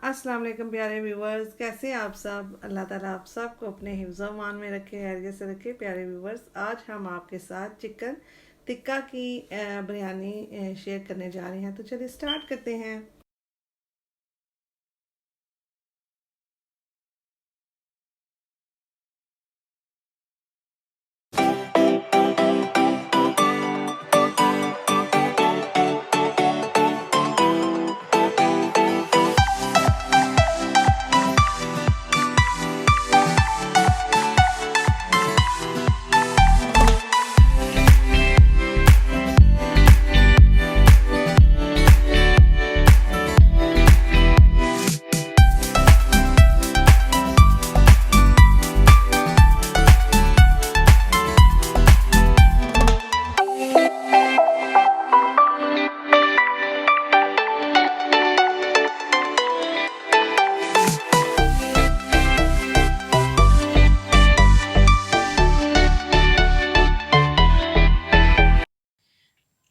अस्सलाम वालेकुम प्यारे व्यूवर्स, कैसे हैं आप सब। अल्लाह ताला आप सबको अपने हिफ्ज़ अमान में रखे, खैरियत से रखे। प्यारे व्यूवर्स, आज हम आपके साथ चिकन टिक्का की बिरयानी शेयर करने जा रहे हैं। तो चलिए स्टार्ट करते हैं।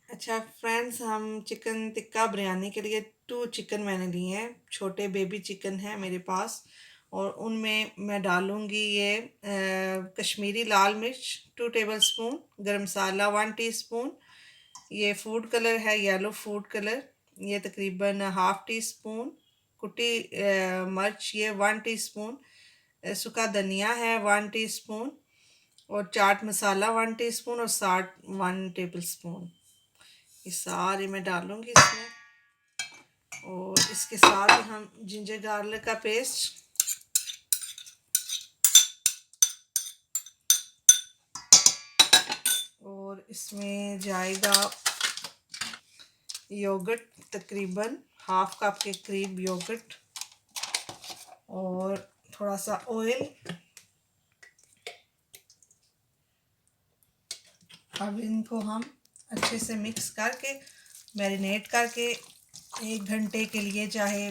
अच्छा फ्रेंड्स, हम चिकन टिक्का बिरयानी के लिए 2 चिकन मैंने लिए हैं। छोटे बेबी चिकन है मेरे पास। और उनमें मैं डालूँगी ये कश्मीरी लाल मिर्च 2 टेबल स्पून, गरम मसाला 1 टीस्पून, ये फूड कलर है येलो फूड कलर, ये तकरीबन हाफ़ टी स्पून, कुटी मिर्च ये 1 टीस्पून, सूखा धनिया है 1 टीस्पून, और चाट मसाला 1 टीस्पून, और साल्ट 1 टेबल स्पून। ये सारे मैं डालूँगी इसमें। और इसके साथ ही हम जिंजर गार्लिक का पेस्ट, और इसमें जाएगा योगर्ट, तकरीबन हाफ कप के करीब योगर्ट, और थोड़ा सा ऑयल। अब इनको हम अच्छे से मिक्स करके मैरिनेट करके 1 घंटे के लिए, चाहे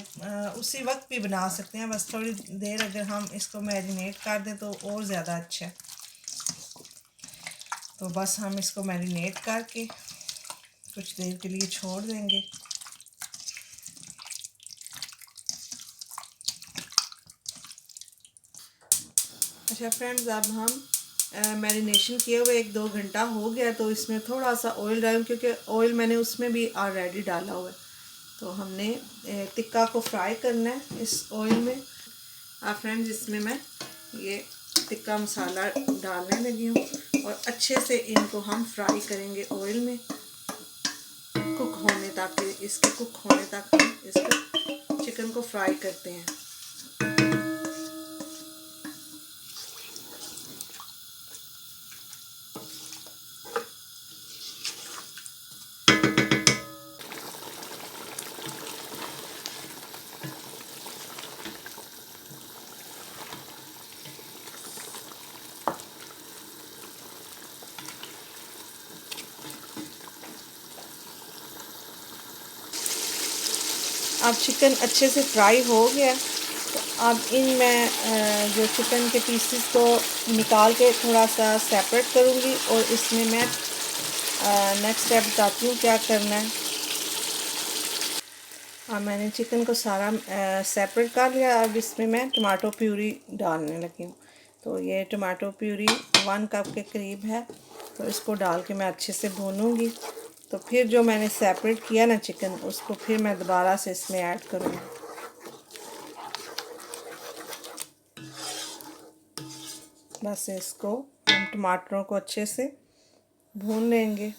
उसी वक्त भी बना सकते हैं, बस थोड़ी देर अगर हम इसको मैरिनेट कर दें तो और ज़्यादा अच्छा है। तो बस हम इसको मैरिनेट करके कुछ देर के लिए छोड़ देंगे। अच्छा फ्रेंड्स, अब हम मैरिनेशन किए हुए 1-2 घंटा हो गया, तो इसमें थोड़ा सा ऑयल डालूँ, क्योंकि ऑयल मैंने उसमें भी ऑलरेडी डाला हुआ है। तो हमने टिक्का को फ्राई करना है इस ऑयल में। अब फ्रेंड्स, इसमें मैं ये टिक्का मसाला डालने लगी हूँ, और अच्छे से इनको हम फ्राई करेंगे ऑयल में, कुक होने तक, इसके कुक होने तक हम इसको चिकन को फ्राई करते हैं। अब चिकन अच्छे से फ्राई हो गया, तो अब इनमें जो चिकन के पीसेस को निकाल के थोड़ा सा सेपरेट करूँगी, और इसमें मैं नेक्स्ट स्टेप बताती हूँ क्या करना है। अब मैंने चिकन को सारा सेपरेट कर लिया। अब इसमें मैं टमाटो प्यूरी डालने लगी हूँ। तो ये टमाटो प्यूरी 1 कप के करीब है, तो इसको डाल के मैं अच्छे से भूनूँगी। तो फिर जो मैंने सेपरेट किया ना चिकन, उसको फिर मैं दोबारा से इसमें ऐड करूँगी। बस इसको हम टमाटरों को अच्छे से भून लेंगे।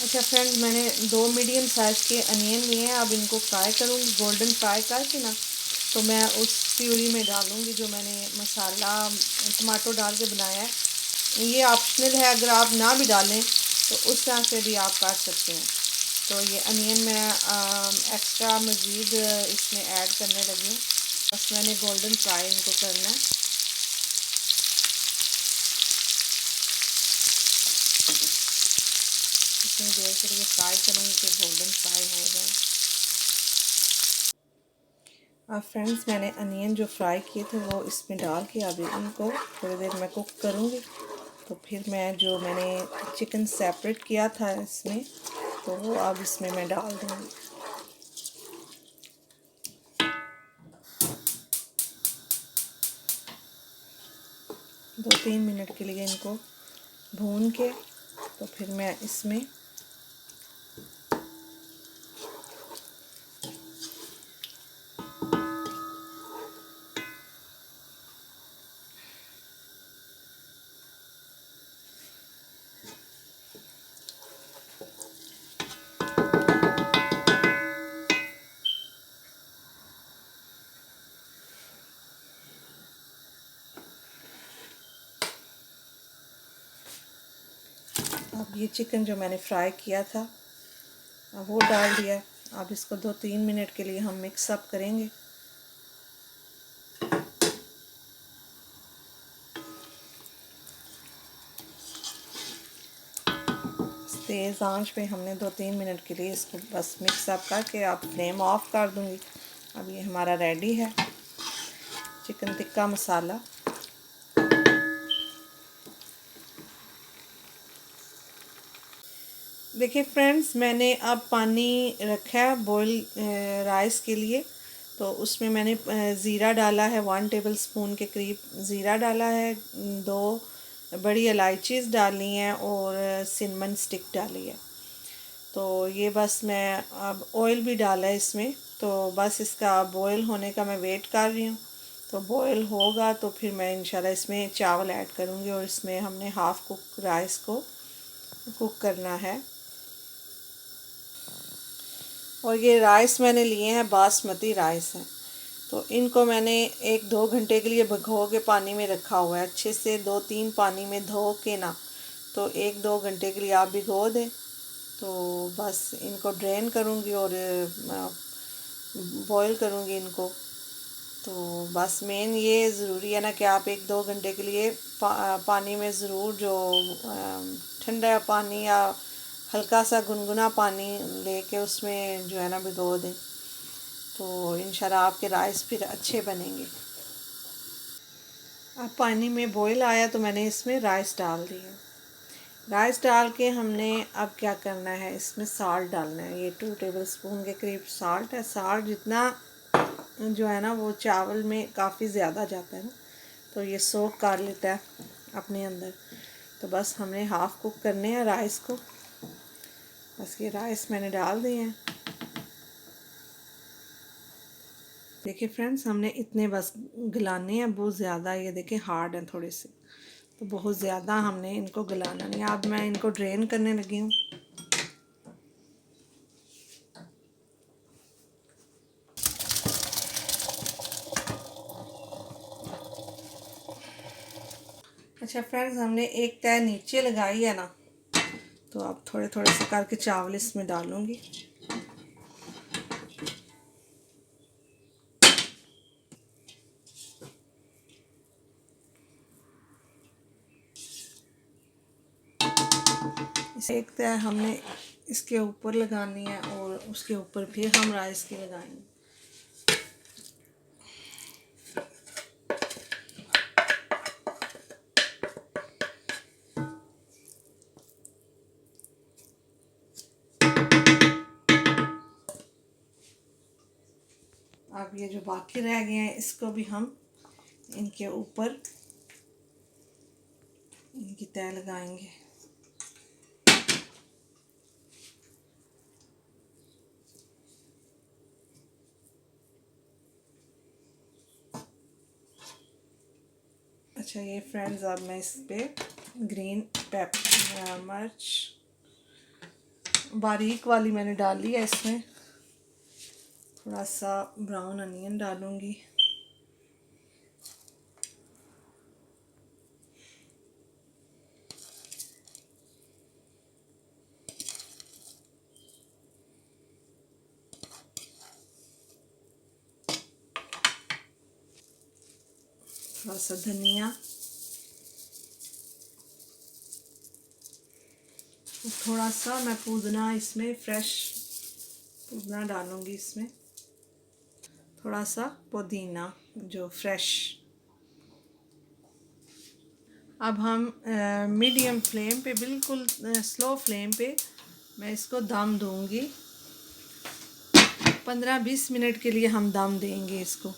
अच्छा फ्रेंड्स, मैंने 2 मीडियम साइज़ के अनियन लिए हैं। अब इनको फ्राई करूँगी, गोल्डन फ्राई करके ना, तो मैं उस प्यूरी में डालूँगी जो मैंने मसाला टमाटो डाल के बनाया है। ये ऑप्शनल है, अगर आप ना भी डालें तो उस तरह से भी आप कर सकते हैं। तो ये अनियन मैं एक्स्ट्रा मज़ीद इसमें ऐड करने लगी हूँ। बस मैंने गोल्डन फ्राई इनको करना है। इतनी देर के लिए फ्राई करूँगी कि गोल्डन फ्राई हो जाए। अब फ्रेंड्स, मैंने अनियन जो फ्राई किए थे वो इसमें डाल के अभी इनको थोड़ी देर मैं कुक करूँगी। तो फिर मैं जो मैंने चिकन सेपरेट किया था इसमें, तो वो अब इसमें मैं डाल दूँगी। 2-3 मिनट के लिए इनको भून के तो फिर मैं इसमें अब ये चिकन जो मैंने फ्राई किया था अब वो डाल दिया। अब इसको 2-3 मिनट के लिए हम मिक्स अप करेंगे। तेज़ आंच पे हमने 2-3 मिनट के लिए इसको बस मिक्स अप करके अब फ्लेम ऑफ कर दूंगी। अब ये हमारा रेडी है चिकन टिक्का मसाला। देखिए फ्रेंड्स, मैंने अब पानी रखा है बॉईल राइस के लिए। तो उसमें मैंने ज़ीरा डाला है, 1 टेबल स्पून के करीब ज़ीरा डाला है, 2 बड़ी इलायचीज़ डाली हैं और सिनेमन स्टिक डाली है। तो ये बस मैं अब ऑयल भी डाला है इसमें, तो बस इसका बॉयल होने का मैं वेट कर रही हूँ। तो बॉयल होगा तो फिर मैं इंशाल्लाह इसमें चावल ऐड करूँगी और इसमें हमने हाफ़ कुक राइस को कुक करना है। और ये राइस मैंने लिए हैं बासमती राइस हैं। तो इनको मैंने 1-2 घंटे के लिए भिगो के पानी में रखा हुआ है, अच्छे से 2-3 पानी में धो के ना। तो 1-2 घंटे के लिए आप भिगो दें। तो बस इनको ड्रेन करूँगी और बॉईल करूँगी इनको। तो बस मेन ये ज़रूरी है ना कि आप 1-2 घंटे के लिए पानी में ज़रूर जो ठंडा पानी या हल्का सा गुनगुना पानी लेके उसमें जो है ना भिगो दें। तो इंशाल्लाह आपके राइस फिर अच्छे बनेंगे। अब पानी में बॉईल आया तो मैंने इसमें राइस डाल दिए। राइस डाल के हमने अब क्या करना है, इसमें साल्ट डालना है। ये 2 टेबल स्पून के करीब साल्ट है। साल्ट जितना जो है ना वो चावल में काफ़ी ज़्यादा जाता है ना, तो ये सोक कर लेता है अपने अंदर। तो बस हमने हाफ़ कुक करने हैं राइस को। बस ये राइस मैंने डाल दिए हैं। देखिए फ्रेंड्स, हमने इतने बस गलाने हैं, बहुत ज़्यादा ये देखिए हार्ड हैं थोड़े से, तो बहुत ज़्यादा हमने इनको गलाना नहीं। अब मैं इनको ड्रेन करने लगी हूँ। अच्छा फ्रेंड्स, हमने एक तय नीचे लगाई है ना, तो अब थोड़े थोड़े से करके चावल इसमें डालूंगी। इसे एक तय हमने इसके ऊपर लगानी है और उसके ऊपर फिर हम राइस की लगाएंगे। अब ये जो बाकी रह गए हैं इसको भी हम इनके ऊपर इनकी तय लगाएंगे। अच्छा ये फ्रेंड्स, अब मैं इस पे ग्रीन मिर्च बारीक वाली मैंने डाली है, इसमें थोड़ा सा ब्राउन अनियन डालूंगी। थोड़ा सा धनिया, थोड़ा सा मैं पुदीना इसमें फ्रेश पुदीना डालूंगी इसमें, थोड़ा सा पुदीना जो फ्रेश। अब हम मीडियम फ्लेम पे, बिल्कुल स्लो फ्लेम पे मैं इसको दम दूंगी। 15-20 मिनट के लिए हम दम देंगे इसको।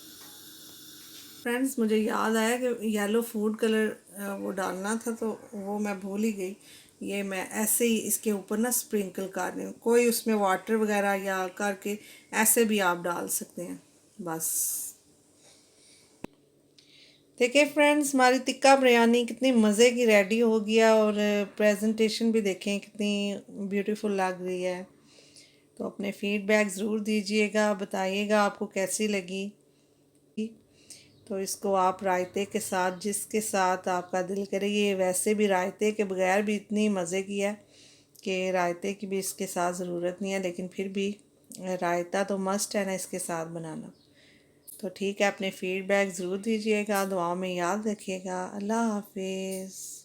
फ्रेंड्स, मुझे याद आया कि येलो फूड कलर वो डालना था, तो वो मैं भूल ही गई। ये मैं ऐसे ही इसके ऊपर ना स्प्रिंकल कर रही हूँ। कोई उसमें वाटर वगैरह या करके ऐसे भी आप डाल सकते हैं। बस देखिए फ्रेंड्स, हमारी टिक्का बिरयानी कितनी मज़े की रेडी हो गया, और प्रेजेंटेशन भी देखें कितनी ब्यूटीफुल लग रही है। तो अपने फीडबैक ज़रूर दीजिएगा, बताइएगा आपको कैसी लगी। तो इसको आप रायते के साथ, जिसके साथ आपका दिल करे, ये वैसे भी रायते के बगैर भी इतनी मज़े की है कि रायते की भी इसके साथ ज़रूरत नहीं है, लेकिन फिर भी रायता तो मस्ट है ना इसके साथ बनाना। तो ठीक है, अपने फीडबैक ज़रूर दीजिएगा, दुआओं में याद रखिएगा। अल्लाह हाफिज़।